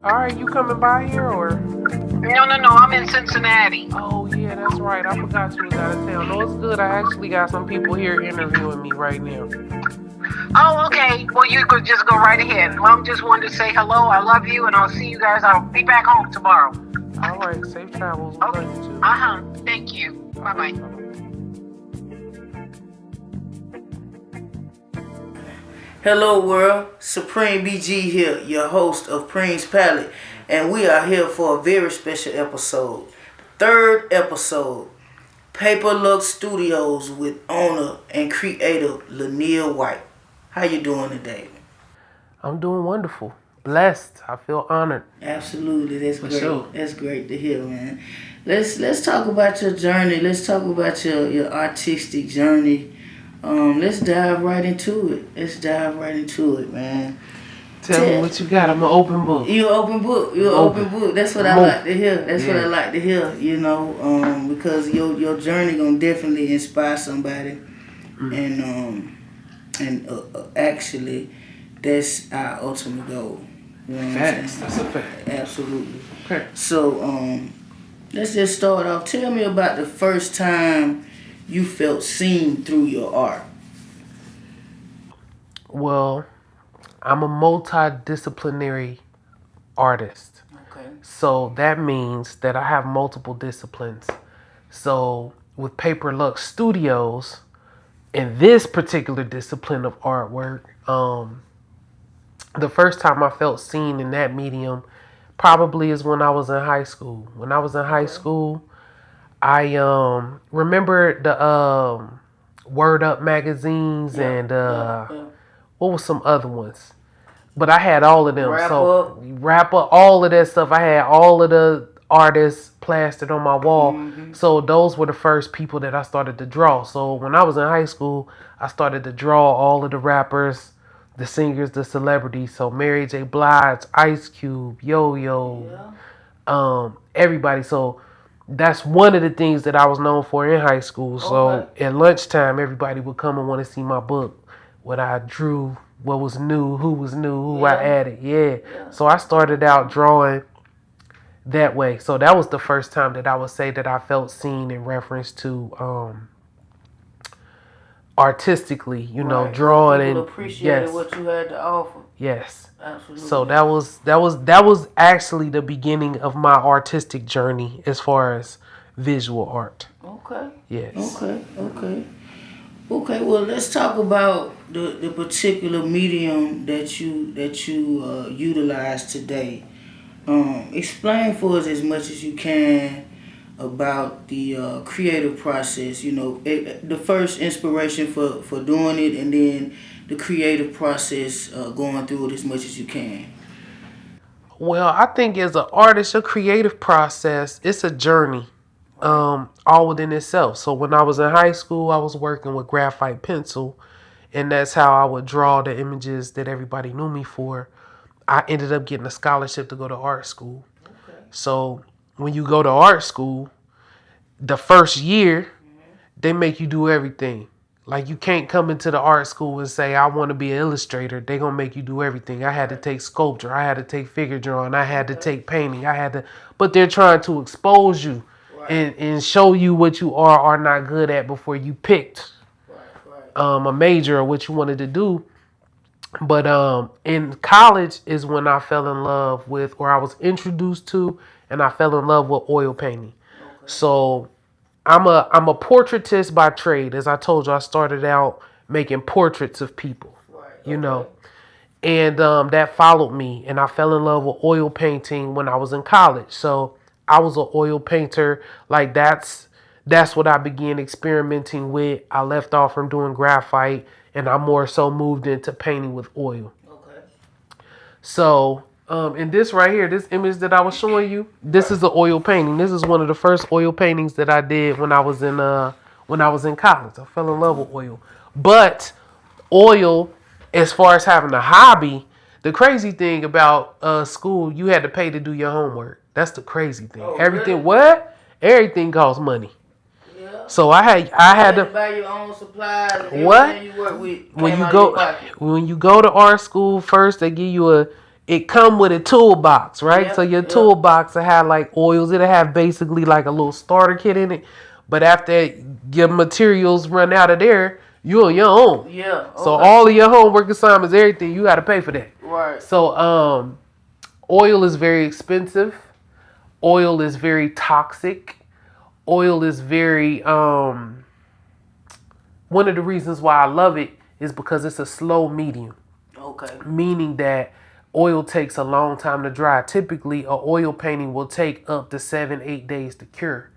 All right, you coming by here or? No, no, no. I'm in Cincinnati. Oh yeah, that's right. I forgot you was out of town. No, it's good. I actually got some people here interviewing me right now. Oh, okay. Well, you could just go right ahead. Well, I'm just wanted to say hello. I love you, and I'll see you guys. I'll be back home tomorrow. All right, safe travels. We Okay. love you too. Thank you. All Bye right, bye. bye bye. Hello world, Supreme BG here, your host of Premes Palate, and we are here for a very special episode. Third episode, Paper Luxe Studios with owner and creator Linia White. How you doing today? I'm doing wonderful. Blessed. I feel honored. Absolutely, that's For great. sure. That's great to hear, man. Let's talk about your journey. Let's talk about your artistic journey. Let's dive right into it. Man. Tell me what you got. I'm an open book. You an open book. You an open book. That's what I like to hear. That's what I like to hear. You know, because your journey gonna definitely inspire somebody, and actually, that's our ultimate goal. You know what I'm Facts. saying? That's a fact. Absolutely. Okay. So, let's just start off. Tell me about the first time you felt seen through your art. Well, I'm a multidisciplinary artist. Okay. So that means that I have multiple disciplines. So with Paper Luxe Studios, in this particular discipline of artwork, the first time I felt seen in that medium probably is when I was in high school. When I was in high school, I remember the Word Up magazines and what was some other ones? But I had all of them. Wrap up, all of that stuff. I had all of the artists plastered on my wall. Mm-hmm. So those were the first people that I started to draw. So when I was in high school, I started to draw all of the rappers, the singers, the celebrities. So Mary J. Blige, Ice Cube, Yo Yo, everybody. So that's one of the things that I was known for in high school. So at lunchtime, everybody would come and want to see my book. What I drew, what was new, who I added. Yeah. So I started out drawing that way. So that was the first time that I would say that I felt seen in reference to artistically, drawing and appreciated what you had to offer. Yes. Absolutely. So that was actually the beginning of my artistic journey as far as visual art. Okay. Yes. Okay. Well, let's talk about the particular medium that you utilize today. Explain for us as much as you can about the creative process. You know, the first inspiration for doing it, and then the creative process going through it as much as you can. Well, I think as an artist, your creative process, it's a journey, all within itself. So when I was in high school, I was working with graphite pencil, and that's how I would draw the images that everybody knew me for. I ended up getting a scholarship to go to art school. Okay. So when you go to art school, the first year, they make you do everything. Like you can't come into the art school and say, I want to be an illustrator. They gonna make you do everything. I had to take sculpture. I had to take figure drawing. I had to take painting. But they're trying to expose you and show you what you are not good at before you picked a major or what you wanted to do. But in college is when I fell in love with, or I was introduced to, and I fell in love with oil painting. So I'm a portraitist by trade. As I told you, I started out making portraits of people, and that followed me. And I fell in love with oil painting when I was in college. So I was an oil painter. Like that's what I began experimenting with. I left off from doing graphite, and I more so moved into painting with oil. Okay. So, in this right here, this image that I was showing you, this is an oil painting. This is one of the first oil paintings that I did when I was in college. I fell in love with oil. But oil, as far as having a hobby, the crazy thing about school, you had to pay to do your homework. That's the crazy thing. Everything Really? What? Everything costs money. Yeah. So I had to buy your own supplies. What? You work with when you go to art school, first they give you a it come with a toolbox, right? Yep, So your yep. toolbox will have like oils. It'll have basically like a little starter kit in it. But after your materials run out of there, you on your own. Yeah. Okay. So all of your homework assignments, everything, you got to pay for that. Right. So oil is very expensive. Oil is very toxic. Oil is very one of the reasons why I love it is because it's a slow medium. Okay. Meaning that oil takes a long time to dry. Typically, a oil painting will take up to 7-8 days to cure.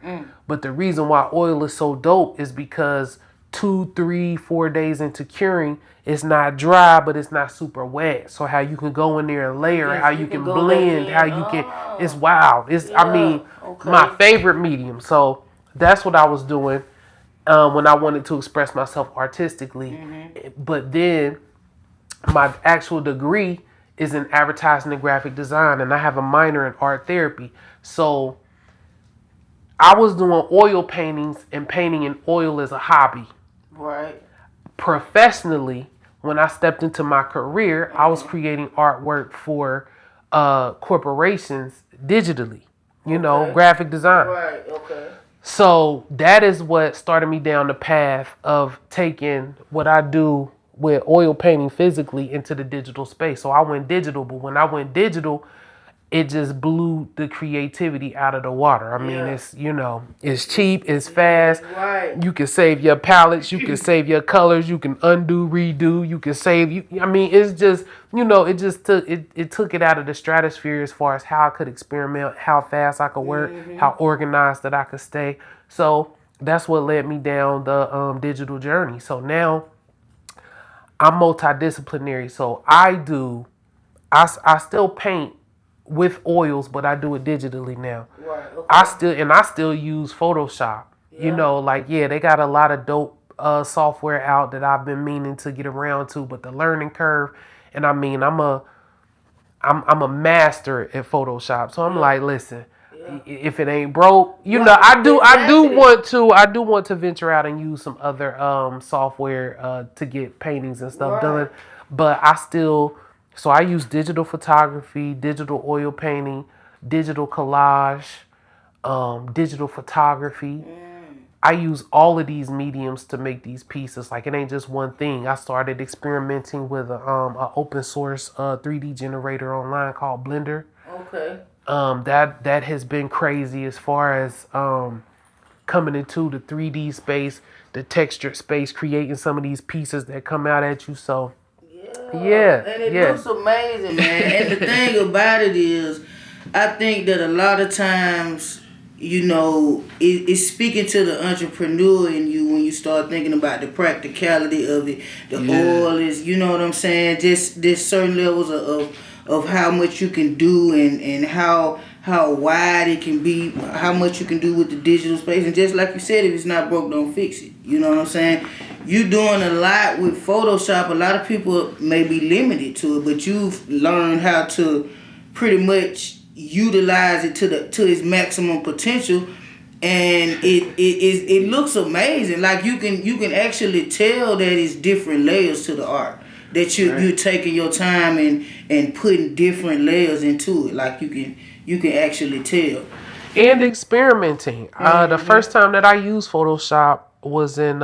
But the reason why oil is so dope is because 2, 3, 4 days into curing, it's not dry, but it's not super wet. So how you can go in there and layer, Yes, how you you can can go blend, back how in. you can, Oh. it's wild. It's, I mean, Okay. my favorite medium. So that's what I was doing when I wanted to express myself artistically. But then my actual degree is in advertising and graphic design, and I have a minor in art therapy. So I was doing oil paintings and painting in oil as a hobby. Right. Professionally, when I stepped into my career, I was creating artwork for corporations digitally, you know, graphic design. Right. Okay. So that is what started me down the path of taking what I do with oil painting physically into the digital space. So I went digital, but when I went digital, it just blew the creativity out of the water. I mean, it's, you know, it's cheap, it's fast. Right. You can save your palettes, you can save your colors, you can undo, redo, you can save you. I mean, it's just, you know, it just took it out of the stratosphere as far as how I could experiment, how fast I could work, how organized that I could stay. So that's what led me down the digital journey. So now I'm multidisciplinary. So I still paint with oils, but I do it digitally now. Right. Okay. I still use Photoshop. You know, like, yeah, they got a lot of dope software out that I've been meaning to get around to, but the learning curve, and I mean, I'm a master at Photoshop. So I'm like, listen, if it ain't broke, you know, I do want to venture out and use some other software to get paintings and stuff done, but so I use digital photography, digital oil painting, digital collage, digital photography. I use all of these mediums to make these pieces. Like, it ain't just one thing. I started experimenting with a open source 3D generator online called Blender. Okay. That has been crazy as far as coming into the 3D space, the textured space, creating some of these pieces that come out at you. So yeah, and it looks amazing, man. And the thing about it is, I think that a lot of times, you know, it's speaking to the entrepreneur in you when you start thinking about the practicality of it. The oil is, you know what I'm saying? Just there's certain levels of how much you can do and how wide it can be, how much you can do with the digital space. And just like you said, if it's not broke, don't fix it. You know what I'm saying? You doing a lot with Photoshop. A lot of people may be limited to it, but you've learned how to pretty much utilize it to its maximum potential, and it looks amazing. Like you can actually tell that it's different layers to the art. That you're taking your time and putting different layers into it. Like you can actually tell. And experimenting. The first time that I used Photoshop was in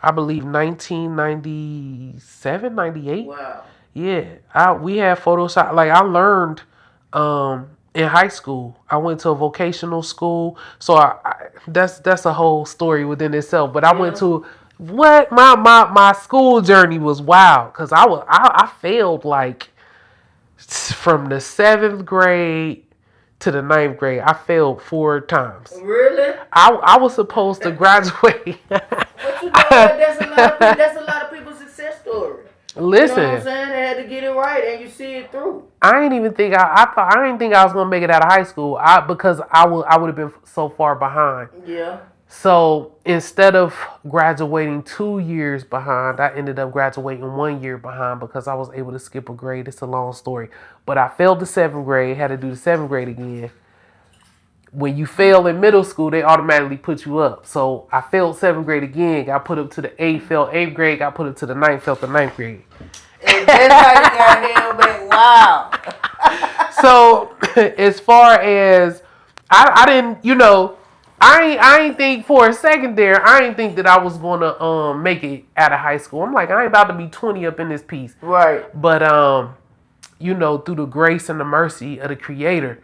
I believe 1997, 98. Wow. Yeah, we had Photoshop. Like, I learned in high school. I went to a vocational school, so that's a whole story within itself. But I went to my school journey was wild because I failed like from the 7th grade to the 9th grade. I failed 4 times. Really? I was supposed to graduate. But you know what? That's a lot of people's success story. Listen, You know what I'm saying? They had to get it right, and you see it through. I didn't think I was gonna make it out of high school. Because I would have been so far behind. Yeah. So instead of graduating 2 years behind, I ended up graduating 1 year behind because I was able to skip a grade. It's a long story, but I failed the 7th grade. Had to do the 7th grade again. When you fail in middle school, they automatically put you up. So I failed 7th grade again. Got put up to the 8th. Failed 8th grade. Got put up to the 9th. Failed the 9th grade. And that's how you got held back. Wow. So as far as I didn't, I ain't think for a second there. I ain't think that I was gonna make it out of high school. I'm like, I ain't about to be 20 up in this piece. Right. But through the grace and the mercy of the Creator,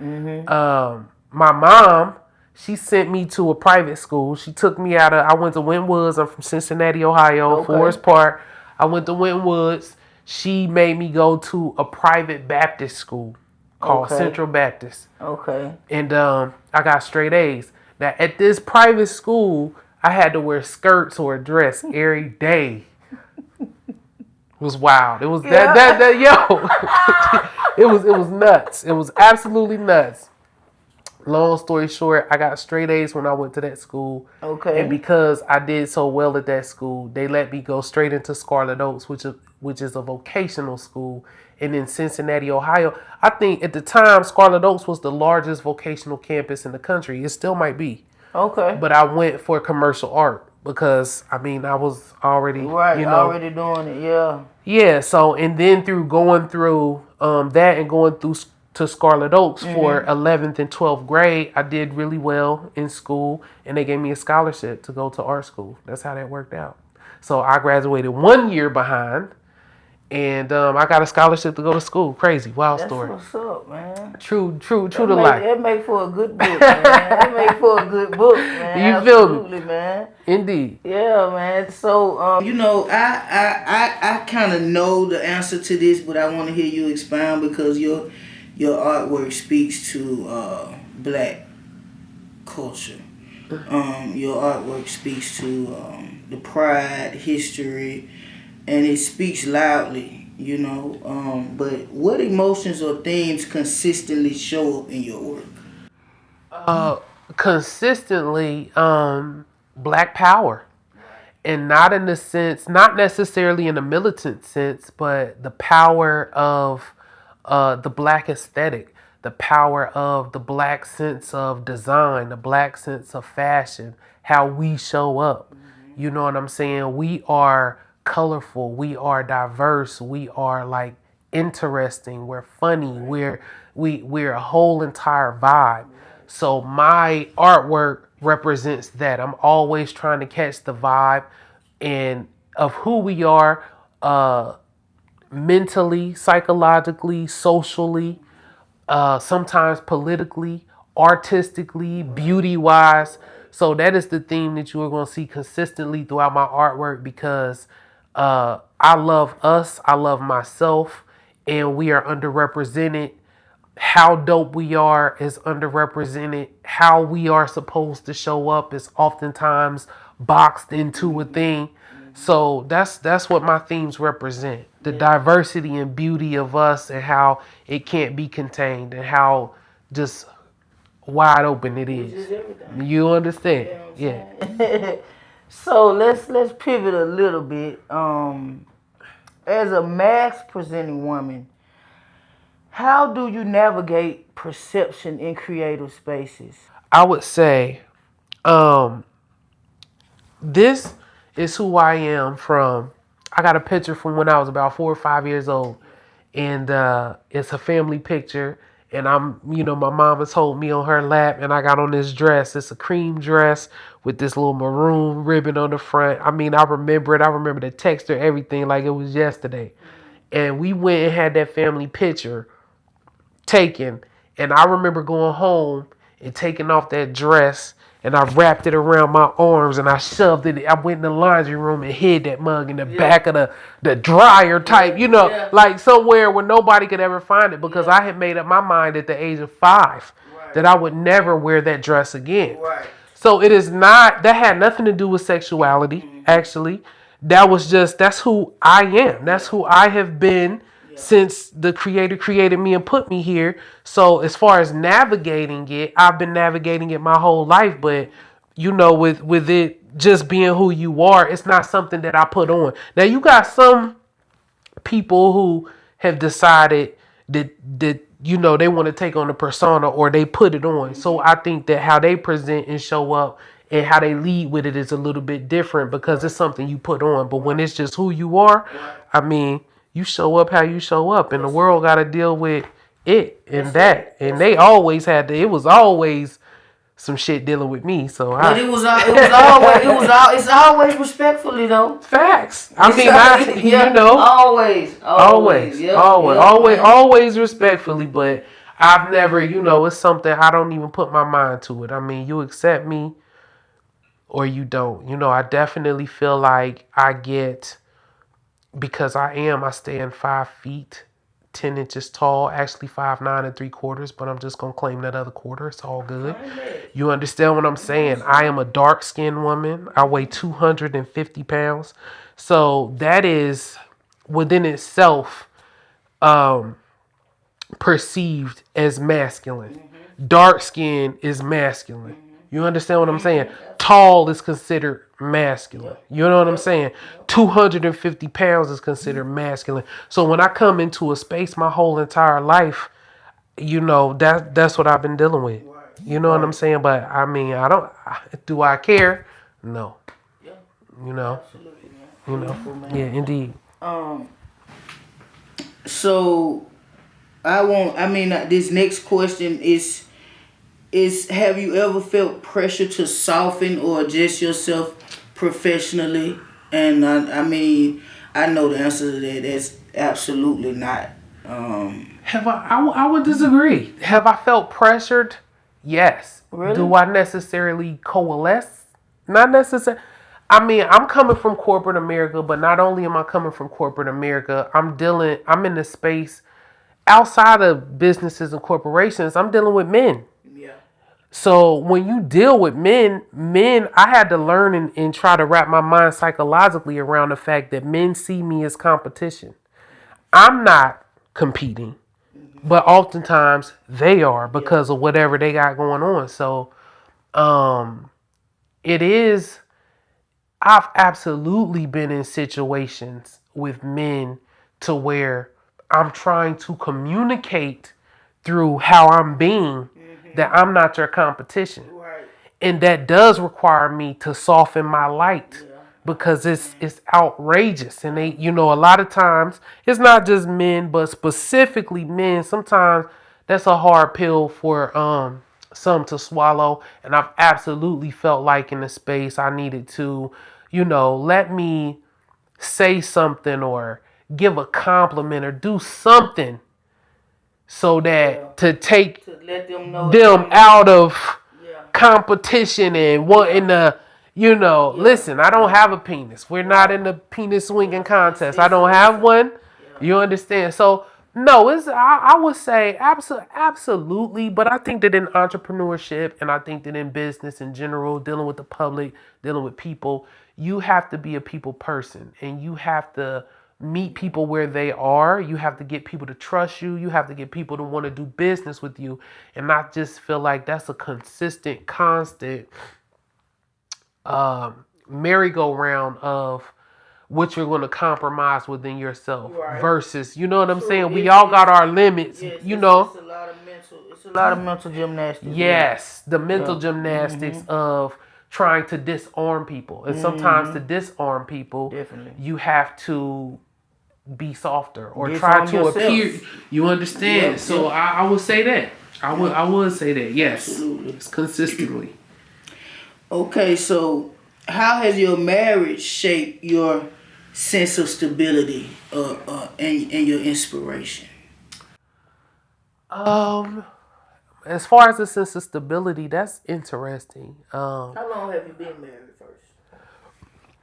my mom, she sent me to a private school. She took me I went to Wentwoods. I'm from Cincinnati, Ohio, Forest Park. I went to Wentwoods. She made me go to a private Baptist school called Central Baptist. Okay. And I got straight A's. Now, at this private school, I had to wear skirts or a dress every day. It was wild. It was yo. It was nuts. It was absolutely nuts. Long story short, I got straight A's when I went to that school. Okay. And because I did so well at that school, they let me go straight into Scarlet Oaks, which is a vocational school. And in Cincinnati, Ohio, I think at the time Scarlet Oaks was the largest vocational campus in the country. It still might be. Okay. But I went for commercial art because I was already already doing it. Yeah. Yeah. So and then going through that and going through to Scarlet Oaks for 11th and 12th grade, I did really well in school, and they gave me a scholarship to go to art school. That's how that worked out. So I graduated 1 year behind, and I got a scholarship to go to school. Crazy, wild story. That's what's up, man. True to life. That make for a good book, man. That make for a good book, man. You feel me? Absolutely, man. Indeed. Yeah, man. So, I kind of know the answer to this, but I want to hear you expound because your artwork speaks to Black culture. Your artwork speaks to the pride, history, and it speaks loudly, but what emotions or themes consistently show up in your work? Consistently, Black power. And not in the sense, not necessarily in a militant sense, but the power of the Black aesthetic, the power of the Black sense of design, the Black sense of fashion, how we show up. You know what I'm saying? We are colorful, we are diverse, we are like interesting, we're funny, we're a whole entire vibe. So my artwork represents that. I'm always trying to catch the vibe and of who we are, mentally, psychologically, socially, sometimes politically, artistically, beauty-wise. So that is the theme that you are going to see consistently throughout my artwork because I love us, I love myself, and we are underrepresented. How dope we are is underrepresented. How we are supposed to show up is oftentimes boxed into a thing. So that's what my themes represent. The diversity and beauty of us and how it can't be contained and how just wide open it is. You understand? Yeah. So let's pivot a little bit. As a masc-presenting woman, how do you navigate perception in creative spaces? I would say, this is who I am from. I got a picture from when I was about 4 or 5 years old, and it's a family picture. And my mama told me on her lap, and I got on this dress. It's a cream dress with this little maroon ribbon on the front. I remember it. I remember the texture, everything like it was yesterday. And we went and had that family picture taken. And I remember going home and taking off that dress, and I wrapped it around my arms and I shoved it. I went in the laundry room and hid that mug in the back of the dryer type, like somewhere where nobody could ever find it because I had made up my mind at the age of 5 that I would never wear that dress again. Right. So that had nothing to do with sexuality, actually. That's who I am. That's who I have been since the Creator created me and put me here. So as far as navigating it, I've been navigating it my whole life. But with it just being who you are, it's not something that I put on. Now you got some people who have decided that they want to take on a persona or they put it on. So I think that how they present and show up and how they lead with it is a little bit different because it's something you put on. But when it's just who you are, you show up how you show up, and the world got to deal with it and that. And That's they always had to. It was always some shit dealing with me. So But it's always respectfully though. facts. I mean, you know, always respectfully. But I've never, you know, it's something I don't even put my mind to it. I mean, you accept me or you don't. You know, I definitely feel like I get, because I stand 5 feet 10 inches tall, actually 5'9 3/4", but I'm just gonna claim that other quarter. It's all good. You understand what I'm saying? I am a dark skinned woman. I weigh 250 pounds. So that is within itself perceived as masculine. Dark skin is masculine. You understand what I'm saying? Tall is considered masculine. You know what I'm saying? 250 pounds is considered masculine. So when I come into a space my whole entire life, you know, that's what I've been dealing with. You know what I'm saying? But I mean, do I care? No. You know. You know. Yeah, indeed. So this next question is have you ever felt pressure to soften or adjust yourself professionally? And I mean, I know the answer to that. That's absolutely not. I would disagree. Have I felt pressured? Yes. Really? Do I necessarily coalesce? Not necessarily. I mean, I'm coming from corporate America, but not only am I coming from corporate America, I'm in the space outside of businesses and corporations. I'm dealing with men. Yeah. So when you deal with men, I had to learn and try to wrap my mind psychologically around the fact that men see me as competition. I'm not competing, but oftentimes they are because of whatever they got going on. So I've absolutely been in situations with men to where I'm trying to communicate through how I'm being that I'm not your competition. Right. And that does require me to soften my light because it's outrageous. And they, you know, a lot of times it's not just men, but specifically men. Sometimes that's a hard pill for some to swallow. And I've absolutely felt like in the space I needed to, you know, let me say something or give a compliment or do something so that to take To let them know them out of competition and wanting to, you know, listen, I don't have a penis. We're not in the penis swinging contest. I don't have one. You understand? So, no, I would say absolutely. But I think that in entrepreneurship and I think that in business in general, dealing with the public, dealing with people, you have to be a people person and you have to meet people where they are. You have to get people to trust you. You have to get people to want to do business with you and not just feel like that's a consistent, constant merry-go-round of what you're going to compromise within yourself versus, you know what I'm saying? We all got our limits, you know. It's a lot of mental gymnastics. Yes, the mental gymnastics of trying to disarm people. And sometimes to disarm people, you have to be softer or try to appear. You understand? Yep, so I would say that. I would say that. Yes. Absolutely. Consistently. Okay, so how has your marriage shaped your sense of stability and your inspiration? As far as the sense of stability, that's interesting. How long have you been married first?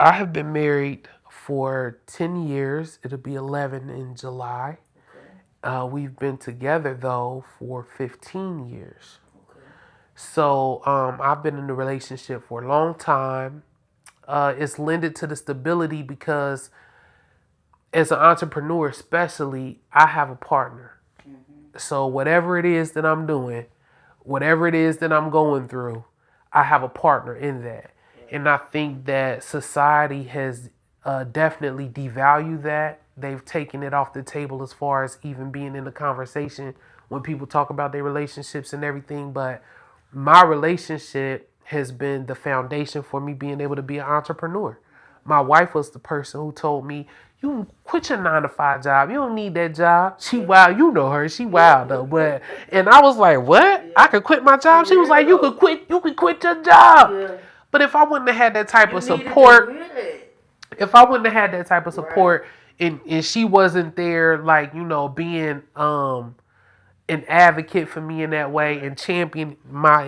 I have been married for 10 years. It'll be 11 in July. Okay. We've been together, though, for 15 years. Okay. So I've been in a relationship for a long time. It's lended to the stability because as an entrepreneur especially, I have a partner. So whatever it is that I'm doing, whatever it is that I'm going through, I have a partner in that. And I think that society has definitely devalued that. They've taken it off the table as far as even being in the conversation when people talk about their relationships and everything. But my relationship has been the foundation for me being able to be an entrepreneur. My wife was the person who told me, you quit your 9-to-5 job. You don't need that job. She wild. You know her. She wild though. But and I was like, what? I could quit my job? She was like, you could quit your job. Yeah. But if I wouldn't have had that type You of needed to support, hear that. if I wouldn't have had that type of support, and she wasn't there, like, you know, being an advocate for me in that way and championing my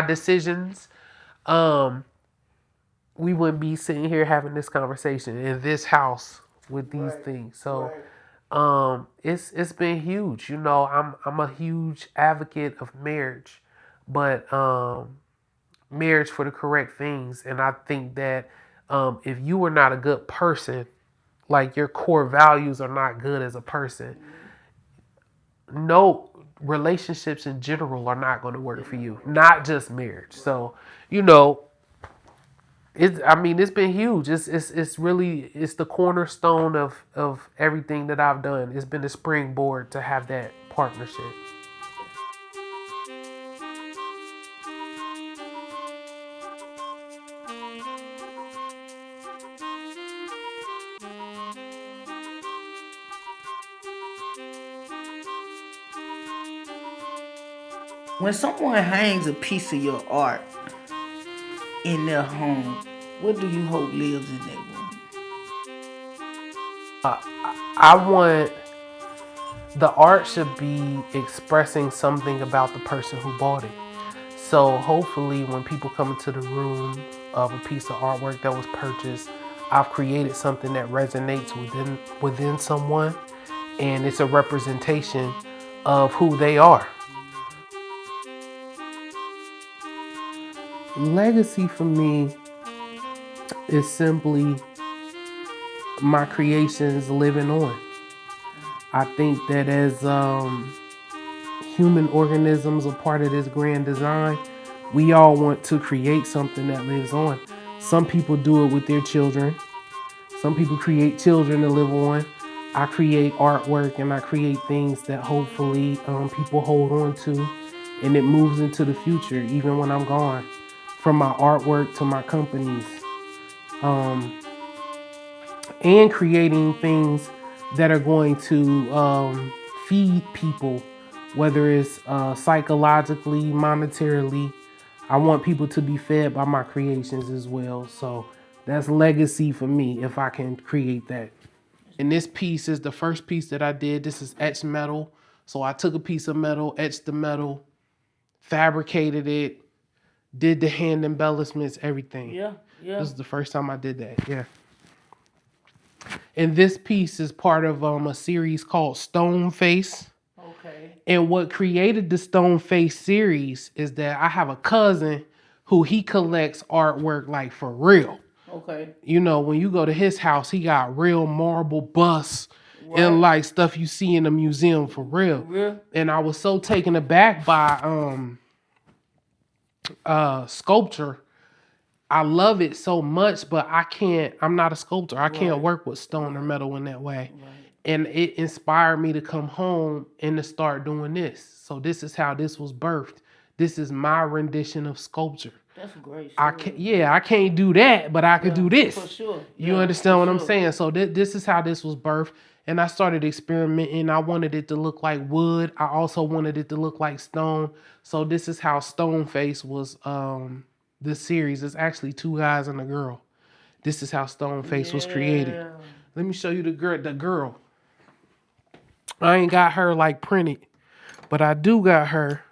decisions, we wouldn't be sitting here having this conversation in this house with these things. So it's been huge. You know, I'm a huge advocate of marriage, but marriage for the correct things. And I think that if you are not a good person, like your core values are not good as a person, no relationships in general are not going to work for you, not just marriage. So, you know, it's been huge. It's really, it's the cornerstone of everything that I've done. It's been the springboard to have that partnership. When someone hangs a piece of your art in their home, what do you hope lives in that room? I want the art should be expressing something about the person who bought it. So hopefully when people come into the room of a piece of artwork that was purchased, I've created something that resonates within someone, and it's a representation of who they are. Legacy for me is simply my creations living on. I think that as human organisms, a part of this grand design, we all want to create something that lives on. Some people do it with their children. Some people create children to live on. I create artwork and I create things that hopefully people hold on to, and it moves into the future even when I'm gone. From my artwork to my companies, and creating things that are going to feed people, whether it's psychologically, monetarily. I want people to be fed by my creations as well. So that's legacy for me if I can create that. And this piece is the first piece that I did. This is etched metal. So I took a piece of metal, etched the metal, fabricated it, did the hand embellishments, everything. Yeah. This is the first time I did that. Yeah. And this piece is part of a series called Stone Face. Okay. And what created the Stone Face series is that I have a cousin who he collects artwork like for real. Okay. You know, when you go to his house, he got real marble busts and like stuff you see in a museum for real. And I was so taken aback by sculpture. I love it so much, but I'm not a sculptor. I can't work with stone or metal in that way. And it inspired me to come home and to start doing this. So this is how this was birthed. This is my rendition of sculpture. That's great. I can't do that, but I could do this. For sure. You understand what I'm saying? So this is how this was birthed. And I started experimenting. I wanted it to look like wood. I also wanted it to look like stone. So this is how Stone Face was this series. It's actually two guys and a girl. This is how Stone Face was created. Let me show you the girl. I ain't got her like printed, but I do got her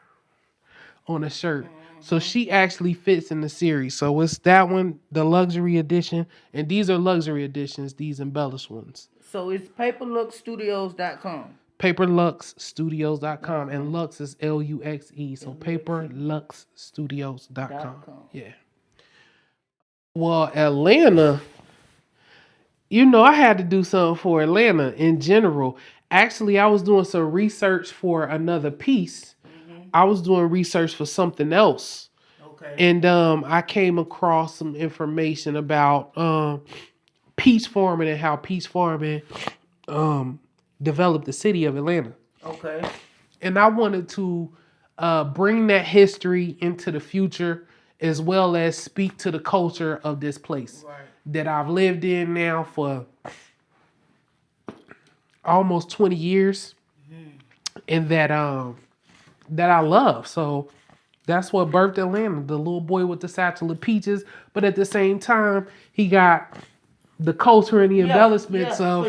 on a shirt. So she actually fits in the series. So it's that one, the luxury edition, and these are luxury editions, these embellished ones. So it's paperluxestudios.com. Paperluxestudios.com, and Lux is Luxe. So paperluxestudios.com. Yeah. Well, Atlanta, you know, I had to do something for Atlanta in general. Actually, I was doing some research for another piece. I was doing research for something else. Okay. And I came across some information about peach farming and how peach farming developed the city of Atlanta. Okay. And I wanted to bring that history into the future as well as speak to the culture of this place. Right. that I've lived in now for almost 20 years, and that I love. So that's what birthed Atlanta, the little boy with the satchel of peaches. But at the same time, he got the culture and the embellishments of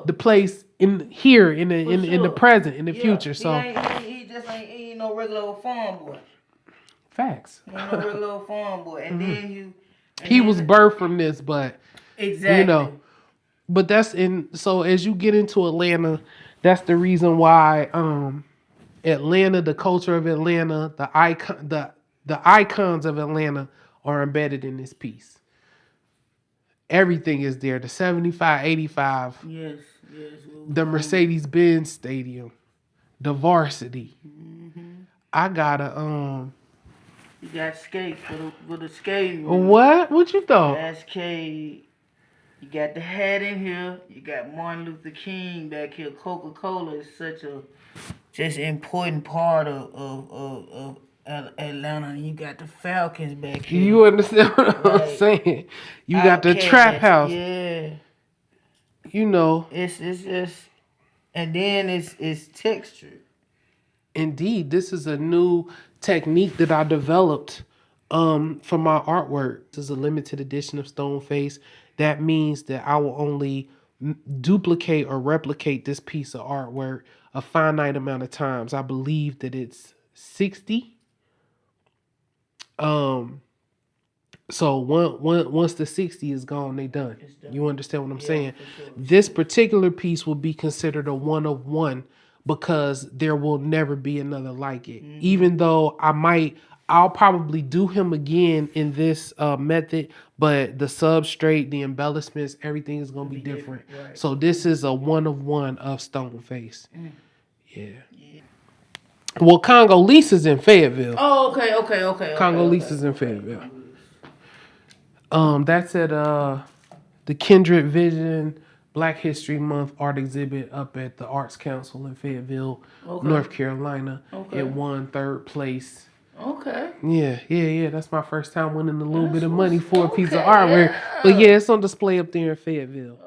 the place in the present, in the future. So he just ain't no regular old farm boy. Facts. He ain't no regular old farm boy. And then he was birthed from this, but exactly. But that's so as you get into Atlanta, that's the reason why Atlanta, the culture of Atlanta, the icons of Atlanta are embedded in this piece. Everything is there. The 75, 85. Yes. The Mercedes-Benz Stadium. The Varsity. I gotta You got skates for the skating room. What you thought? That's K. You got the hat in here. You got Martin Luther King back here. Coca-Cola is such a just important part of Atlanta. And you got the Falcons back here. You understand what I'm saying? You got the trap house. Yeah. You know. It's just, and then it's textured. Indeed, this is a new technique that I developed for my artwork. This is a limited edition of Stoneface. That means that I will only duplicate or replicate this piece of artwork a finite amount of times. I believe that it's 60. So once the 60 is gone, they done. You understand what I'm saying? Sure. This particular piece will be considered a one of one because there will never be another like it. Even though I'll probably do him again in this method, but the substrate, the embellishments, everything is going to be different. Right. So this is a one of one of Stoneface. Yeah. Well, Congo Lisa's in Fayetteville. Oh, okay. Congo Lisa's in Fayetteville. That's at the Kindred Vision Black History Month art exhibit up at the Arts Council in Fayetteville, North Carolina. It won 3rd place. Okay. Yeah. That's my first time winning a little bit of money for a piece of artwork. Yeah. But yeah, it's on display up there in Fayetteville.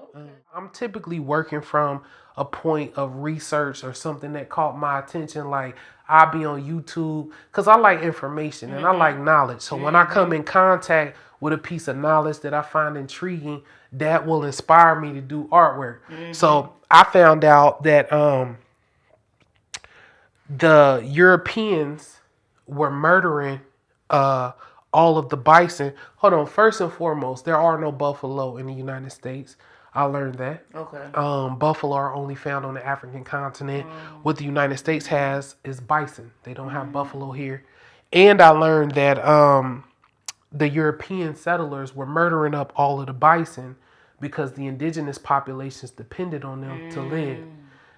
I'm typically working from a point of research or something that caught my attention. Like I'll be on YouTube because I like information and I like knowledge. So when I come in contact with a piece of knowledge that I find intriguing, that will inspire me to do artwork. So I found out that the Europeans were murdering all of the bison. Hold on. First and foremost, there are no buffalo in the United States. I learned that. Okay. Buffalo are only found on the African continent. What the United States has is bison. They don't have buffalo here. And I learned that the European settlers were murdering up all of the bison because the indigenous populations depended on them to live.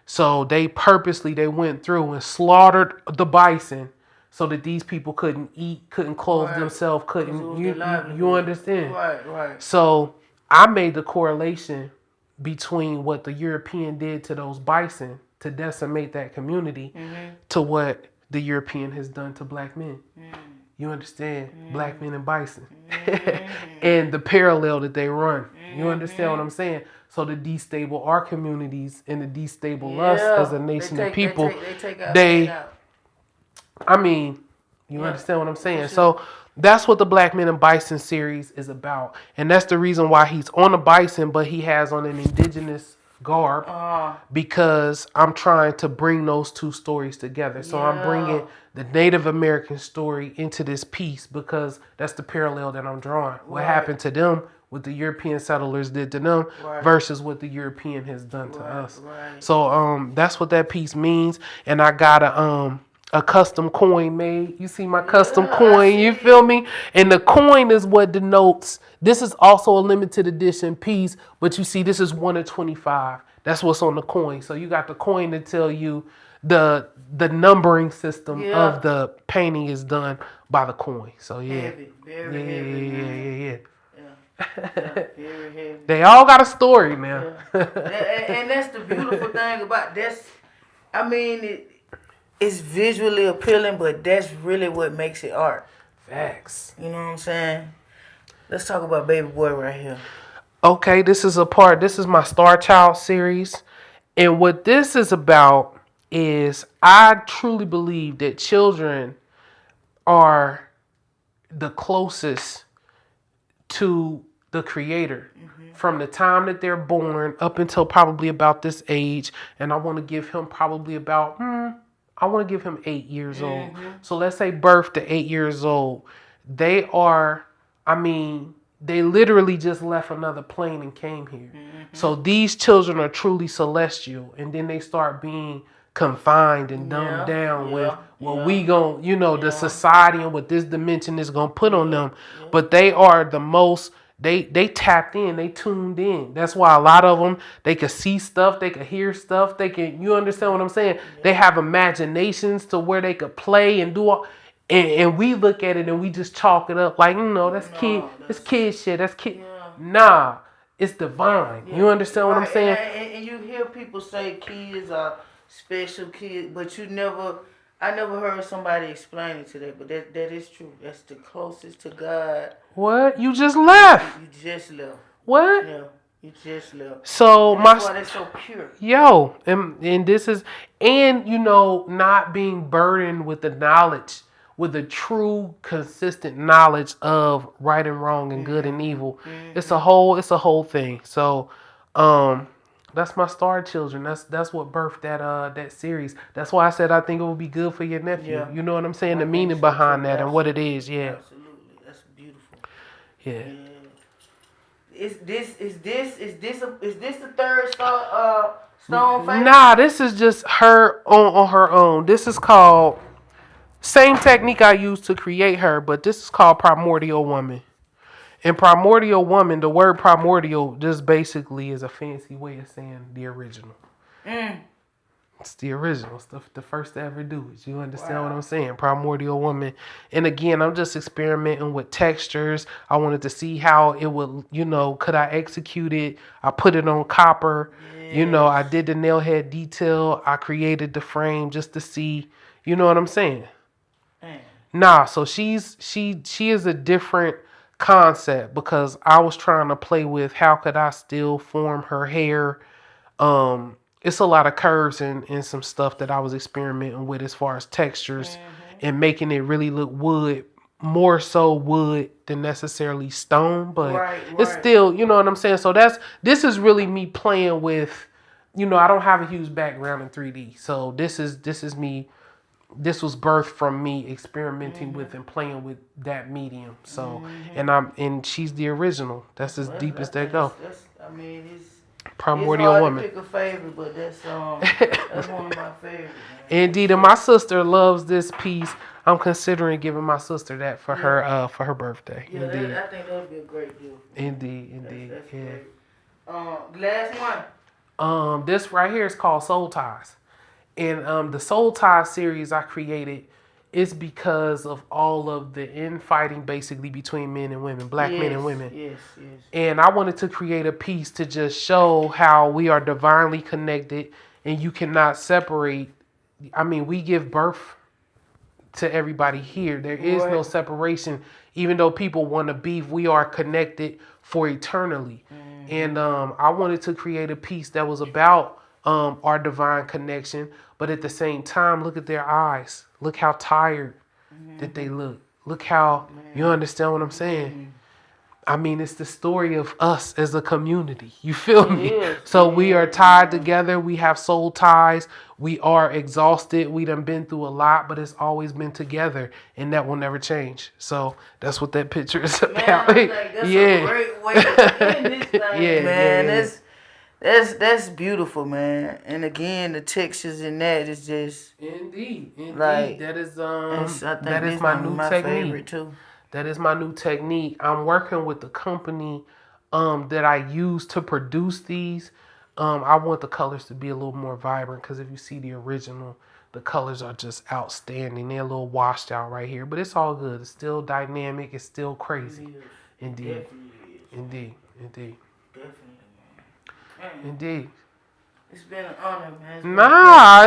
So they purposely went through and slaughtered the bison so that these people couldn't eat, couldn't clothe themselves, couldn't you understand? Right. So I made the correlation between what the European did to those bison to decimate that community to what the European has done to black men. You understand? Black men and bison. And the parallel that they run. You understand what I'm saying? So to destable our communities and to destable us as a nation of people, you understand what I'm saying? So that's what the Black Men and Bison series is about. And that's the reason why he's on a bison, but he has on an indigenous garb because I'm trying to bring those two stories together. So I'm bringing the Native American story into this piece because that's the parallel that I'm drawing. What happened to them, what the European settlers did to them versus what the European has done to us. So that's what that piece means. And I got a custom coin made. You see my custom coin, you feel me? And the coin is what denotes, this is also a limited edition piece, but you see this is 1 of 25. That's what's on the coin. So you got the coin to tell you the numbering system of the painting is done by the coin. So yeah. Very heavy. Very heavy. They all got a story, man. And that's the beautiful thing about this. I mean, it's visually appealing, but that's really what makes it art. Facts. You know what I'm saying? Let's talk about Baby Boy right here. Okay, this is my Star Child series. And what this is about is I truly believe that children are the closest to the creator from the time that they're born up until probably about this age. And I want to give him probably about, I want to give him 8 years old. So let's say birth to 8 years old. They are, I mean, they literally just left another plane and came here. So these children are truly celestial. And then they start being confined and dumbed down with what we gon' the society and what this dimension is gonna put on them. But they are the most they tapped in, they tuned in. That's why a lot of them, they could see stuff, they could hear stuff, they can, you understand what I'm saying? They have imaginations to where they could play and do all, and we look at it and we just chalk it up like, that's kid shit, that's kid. Nah, it's divine. You understand what I'm saying? And you hear people say kids are special kids, but I never heard somebody explain it to that, but that is true. That's the closest to God. What? You just left. You just left. What? Yeah, you just left. So that's why they're so pure. Yo, and this is, and not being burdened with the knowledge, with the true consistent knowledge of right and wrong and good and evil. It's a whole thing. So that's my Star Children. That's what birthed that series. That's why I said I think it would be good for your nephew. Yeah. You know what I'm saying? The meaning behind that and what it is. Yeah. Absolutely, that's beautiful. Yeah. Is this the third stone face? Nah, this is just her on her own. This is called same technique I used to create her, but this is called Primordial Woman. And Primordial Woman, the word primordial just basically is a fancy way of saying the original. It's the original. It's the first to ever do it. You understand what I'm saying? Primordial Woman. And again, I'm just experimenting with textures. I wanted to see how it would, could I execute it? I put it on copper. Yes. I did the nail head detail. I created the frame just to see, you know what I'm saying? Nah, so she is a different concept because I was trying to play with how could I still form her hair. It's a lot of curves and some stuff that I was experimenting with as far as textures and making it really look wood, more so wood than necessarily stone, but it's still, you know what I'm saying? So this is really me playing with, I don't have a huge background in 3D. So this is me. This was birthed from me experimenting with and playing with that medium. So, and she's the original. That's as deep as they go. It's Primordial Woman. Pick a favorite, but that's one of my favorites. Indeed, and my sister loves this piece. I'm considering giving my sister that for her birthday. Yeah, Indeed. I think that would be a great deal. Indeed. That's great. Last one. This right here is called Soul Ties. And the Soul Ties series I created is because of all of the infighting basically between men and women, black men and women. Yes. And I wanted to create a piece to just show how we are divinely connected and you cannot separate. I mean, we give birth to everybody here. There is no separation. Even though people want to beef, we are connected for eternally. And I wanted to create a piece that was about our divine connection, but at the same time, look at their eyes. Look how tired that they look. Look how, you understand what I'm saying? I mean, it's the story of us as a community. You feel me? So we are tied together. We have soul ties. We are exhausted. We done been through a lot, but it's always been together, and that will never change. So that's what that picture is about. That's a great way to end this thing, man. That's beautiful, man. And again, the textures in that is just indeed. Like, that is that is my new technique. Favorite too. That is my new technique. I'm working with the company that I use to produce these. I want the colors to be a little more vibrant because if you see the original, the colors are just outstanding. They're a little washed out right here, but it's all good. It's still dynamic. It's still crazy. Indeed. Definitely. Indeed. It's been an honor, man.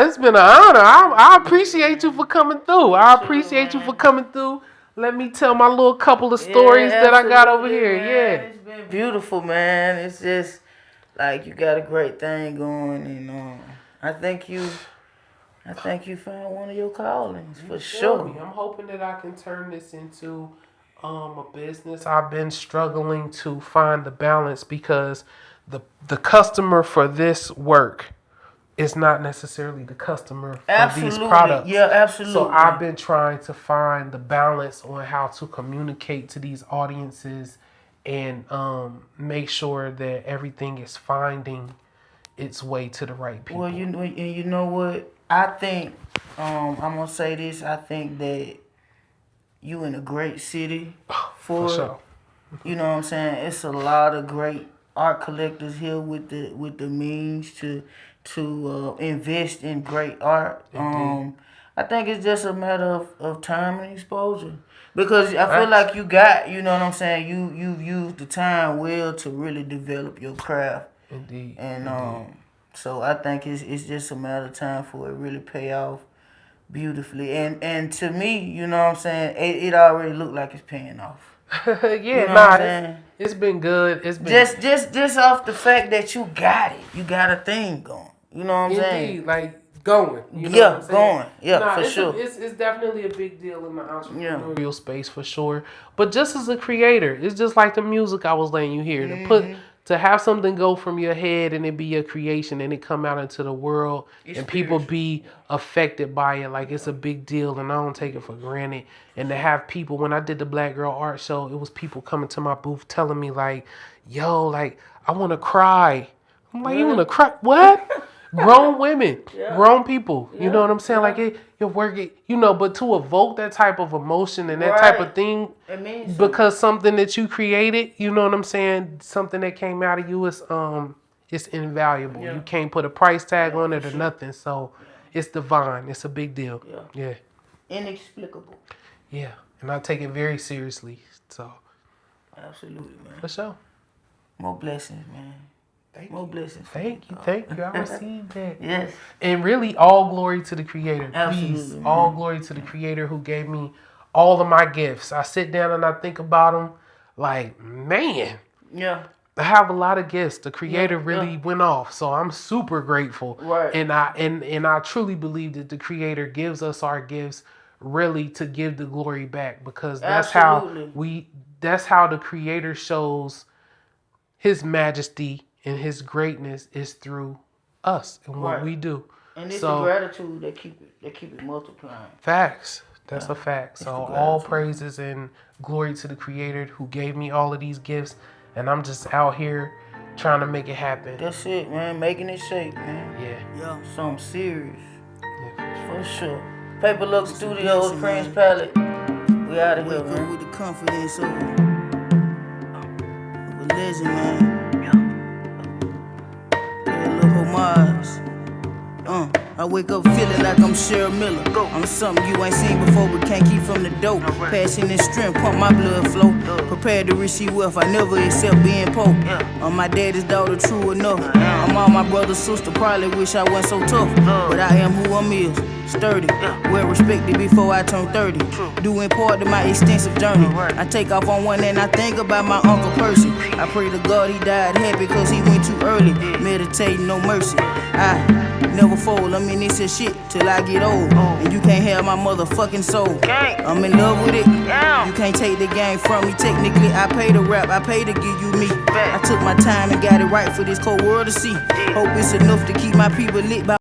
It's been an honor. I appreciate you for coming through. Let me tell my little couple of stories that I got over here. Yeah. been beautiful, man. It's just like you got a great thing going, and I think you found one of your callings for sure. I'm hoping that I can turn this into a business. I've been struggling to find the balance because the customer for this work is not necessarily the customer for these products. Yeah, absolutely. So I've been trying to find the balance on how to communicate to these audiences and make sure that everything is finding its way to the right people. Well, you know what? I think I'm gonna say this. I think that you in a great city for sure. You know what I'm saying? It's a lot of great art collectors here with the means to invest in great art. I think it's just a matter of time and exposure. Because I feel like you got, you know what I'm saying, you've used the time well to really develop your craft. Indeed. And so I think it's just a matter of time for it really pay off beautifully. And to me, you know what I'm saying, it already looked like it's paying off. It's been good. It's been just off the fact that you got it. You got a thing going. You know what I'm saying? Like going. You know what I'm going. Yeah, for sure. It's definitely a big deal in the entrepreneurial space for sure. But just as a creator, it's just like the music I was letting you hear. To have something go from your head and it be your creation and it come out into the world and people be affected by it, like it's a big deal and I don't take it for granted. And to have people, when I did the Black Girl Art Show, it was people coming to my booth telling me like, yo, like I want to cry. I'm like, you want to cry? What? Grown women, grown people, you know what I'm saying? Like you're working, but to evoke that type of emotion and that type of thing, because something that you created, you know what I'm saying? Something that came out of you is it's invaluable. You can't put a price tag on it or nothing. So it's divine. It's a big deal. Yeah. Inexplicable. Yeah, and I take it very seriously. So absolutely, man. For sure. More blessings, man. More blessings. Thank you. I received that. Yes. And really, all glory to the Creator. Absolutely. Please, all glory to the Creator who gave me all of my gifts. I sit down and I think about them like, man. Yeah. I have a lot of gifts. The Creator really went off. So I'm super grateful. Right. And I truly believe that the Creator gives us our gifts really to give the glory back, because that's how the Creator shows His majesty and His greatness is through us and what we do. And it's the gratitude that keep it multiplying. Facts. That's a fact. So all praises and glory to the Creator who gave me all of these gifts, and I'm just out here trying to make it happen. That's it, man. Making it shake, man. Yeah. Something serious. Yeah. For sure. Paper Luxe Studios, Premes Palate. We out of here, man. With the confidence of a legend, man. I wake up feeling like I'm Cheryl Miller. I'm something you ain't seen before but can't keep from the dope. Passion and strength pump my blood flow. Prepared to receive wealth, I never accept being poor. I'm my daddy's daughter, true enough. I'm all my brother's sister, probably wish I wasn't so tough. But I am who I'm is, sturdy, well respected before I turn 30. Due in part to my extensive journey. I take off on one and I think about my Uncle Percy. I pray to God he died happy cause he went too early. Meditating, no mercy. I never fold, I'm in this shit till I get old. And you can't have my motherfucking soul. I'm in love with it. You can't take the game from me. Technically, I pay to rap, I pay to give you me. I took my time and got it right for this cold world to see. Hope it's enough to keep my people lit by